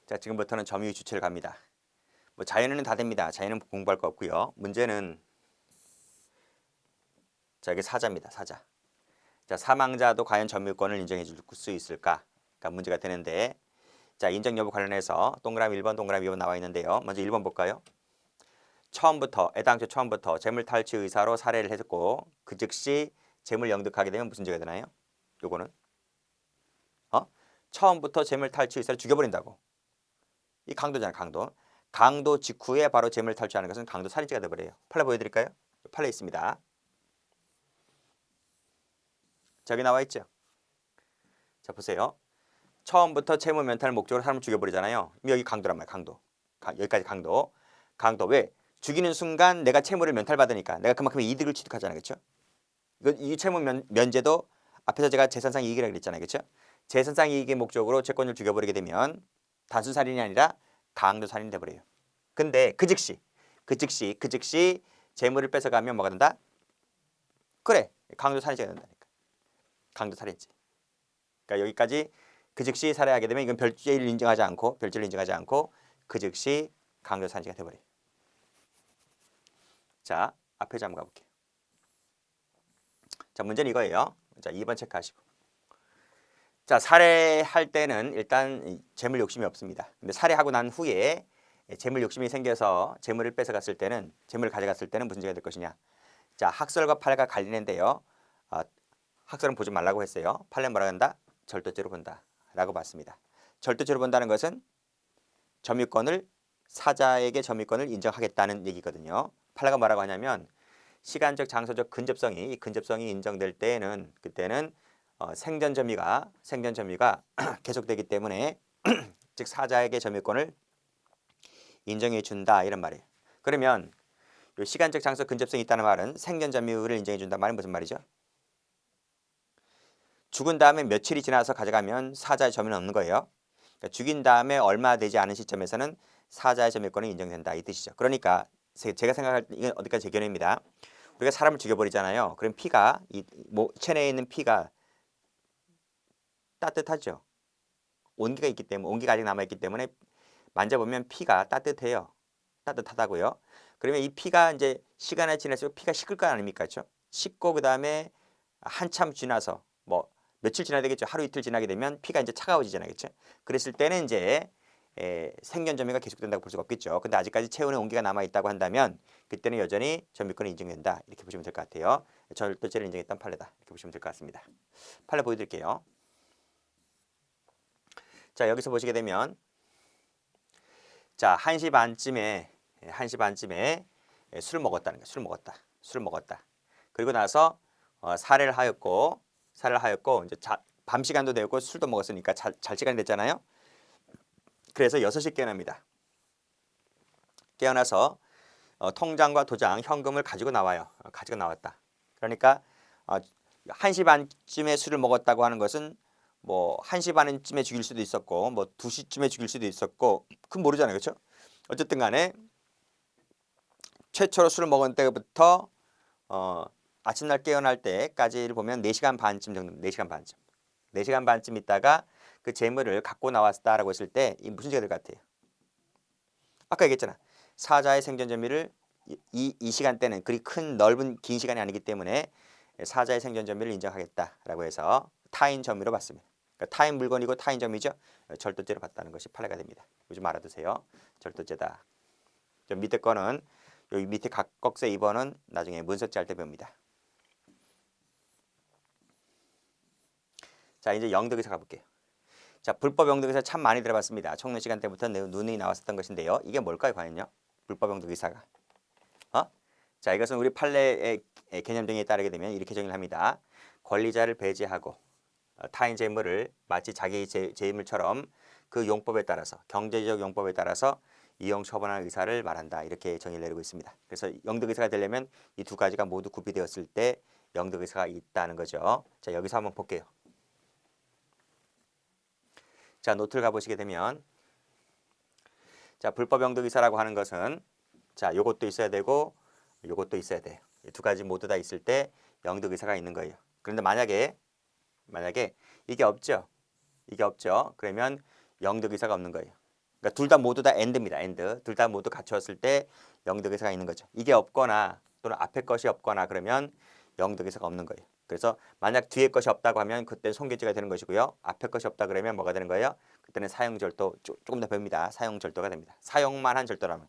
자, 지금부터는 점유의 주체를 갑니다. 뭐 자연에는 다 됩니다. 자연은 공부할 거 없고요. 문제는 자, 이게 사자입니다. 사자. 자, 사망자도 과연 점유권을 인정해 줄 수 있을까? 그러니까 문제가 되는데 자, 인정 여부 관련해서 동그라미 1번, 동그라미 2번 나와 있는데요. 먼저 1번 볼까요? 처음부터 애당초 처음부터 재물 탈취 의사로 살해를 했고 그 즉시 재물 영득하게 되면 무슨 죄가 되나요? 요거는 처음부터 재물 탈취 의사를 죽여버린다고. 이 강도잖아요. 강도. 강도 직후에 바로 재물 탈취하는 것은 강도 살인죄가 되어버려요. 판례 보여드릴까요? 판례 있습니다. 저기 나와 있죠. 자, 보세요. 처음부터 채무 면탈을 목적으로 사람을 죽여버리잖아요. 여기 강도란 말이에요. 강도. 여기까지 강도. 강도. 왜? 죽이는 순간 내가 채무를 면탈받으니까 내가 그만큼의 이득을 취득하잖아요. 그렇죠? 이 채무 면제도 앞에서 제가 재산상 이익이라고 그랬잖아요. 그렇죠? 재산상 이익의 목적으로 채권을 죽여버리게 되면 단순 살인이 아니라 강도 살인이 돼버려요. 근데 그 즉시 재물을 뺏어가면 뭐가 된다? 그래. 강도 살인죄가 된다니까. 강도 살인죄. 그러니까 여기까지 그 즉시 살해하게 되면 이건 별죄를 인정하지 않고 그 즉시 강도 살인죄가 돼버려요. 자, 앞에 한번 가볼게요. 자, 문제는 이거예요. 자, 2번 체크하시고. 자, 살해할 때는 일단 재물 욕심이 없습니다. 근데 살해하고 난 후에 재물 욕심이 생겨서 재물을 뺏어갔을 때는 재물을 가져갔을 때는 무슨 죄가 될 것이냐. 자, 학설과 판례가 갈리는데요. 학설은 보지 말라고 했어요. 판례는 뭐라 한다? 절도죄로 본다 라고 봤습니다. 절도죄로 본다는 것은 점유권을 사자에게 점유권을 인정하겠다는 얘기거든요. 판례가 뭐라고 하냐면 시간적 장소적 근접성이 인정될 때에는 그때는 생전 점유가 계속되기 때문에 즉 사자에게 점유권을 인정해 준다 이런 말이에요. 그러면 요 시간적 장소 근접성이 있다는 말은 생전 점유를 인정해 준다는 말은 무슨 말이죠? 죽은 다음에 며칠이 지나서 가져가면 사자의 점유는 없는 거예요. 그러니까 죽인 다음에 얼마 되지 않은 시점에서는 사자의 점유권이 인정된다 이 뜻이죠. 그러니까 제가 생각할 때 이건 어디까지 제 견해입니다. 우리가 사람을 죽여버리잖아요. 그럼 피가 체내에 있는 피가 따뜻하죠. 온기가 있기 때문에 온기가 아직 남아있기 때문에 만져보면 피가 따뜻해요. 따뜻하다고요. 그러면 이 피가 이제 시간이 지날수록 피가 식을 거 아닙니까? 그렇죠? 식고 그다음에 한참 지나서 뭐 며칠 지나야 되겠죠. 하루 이틀 지나게 되면 피가 이제 차가워지잖아요. 그렇죠? 그랬을 때는 이제 생견 점유가 계속된다고 볼 수가 없겠죠. 근데 아직까지 체온에 온기가 남아 있다고 한다면 그때는 여전히 점유권이 인정된다. 이렇게 보시면 될 것 같아요. 절도죄를 인정했던 판례다. 이렇게 보시면 될 것 같습니다. 판례 보여드릴게요. 자, 여기서 보시게 되면 자, 1시 반쯤에 술을 먹었다는 거예요. 술을 먹었다. 그리고 나서 살해를 하였고 이제 밤 시간도 되었고 술도 먹었으니까 잘 시간이 됐잖아요. 그래서 6시 깨어납니다. 깨어나서 통장과 도장, 현금을 가지고 나와요. 가지고 나왔다. 그러니까 1시 반쯤에 술을 먹었다고 하는 것은 뭐 1시 반쯤에 죽일 수도 있었고 뭐 2시쯤에 죽일 수도 있었고 그건 모르잖아요. 그렇죠? 어쨌든 간에 최초로 술을 먹은 때부터 아침날 깨어날 때까지를 보면 4시간 반쯤 정도, 4시간 반쯤 있다가 그 재물을 갖고 나왔다라고 했을 때 이 무슨 죄가 될 것 같아요? 아까 얘기했잖아. 사자의 생전 점유를 이 시간대는 그리 큰 넓은 긴 시간이 아니기 때문에 사자의 생전 점유를 인정하겠다라고 해서 타인 점유로 봤습니다. 그러니까 타인 물건이고 타인 점유죠. 절도죄로 봤다는 것이 판례가 됩니다. 요즘 알아두세요. 절도죄다. 저 밑에 거는 여기 밑에 각꺽쇠 2번은 나중에 문석지 할 때 배웁니다. 자, 이제 영득의사 가볼게요. 자, 불법 영득의사 참 많이 들어봤습니다. 청년 시간 때부터 눈이 나왔었던 것인데요. 이게 뭘까요, 과연요? 불법 영득의사가. 자, 이것은 우리 판례의 개념 정의에 따르게 되면 이렇게 정의를 합니다. 권리자를 배제하고 타인 재물을 마치 자기 재물처럼 그 용법에 따라서 경제적 용법에 따라서 이용 처분하는 의사를 말한다. 이렇게 정의를 내리고 있습니다. 그래서 영득의사가 되려면 이 두 가지가 모두 구비되었을 때 영득의사가 있다는 거죠. 자, 여기서 한번 볼게요. 자, 노트를 가보시게 되면 자, 불법 영득의사라고 하는 것은 자, 요것도 있어야 되고 요것도 있어야 돼요. 이 두 가지 모두 다 있을 때 영득의사가 있는 거예요. 그런데 만약에 이게 없죠. 그러면 영득의사가 없는 거예요. 그러니까 둘 다 모두 다 and입니다. and. 둘 다 모두 갖추었을 때 영득의사가 있는 거죠. 이게 없거나 또는 앞에 것이 없거나 그러면 영득의사가 없는 거예요. 그래서 만약 뒤에 것이 없다고 하면 그때 손괴죄가 되는 것이고요. 앞에 것이 없다 그러면 뭐가 되는 거예요? 그때는 사용절도 조금 더 배웁니다. 사용절도가 됩니다. 사용만 한 절도라면.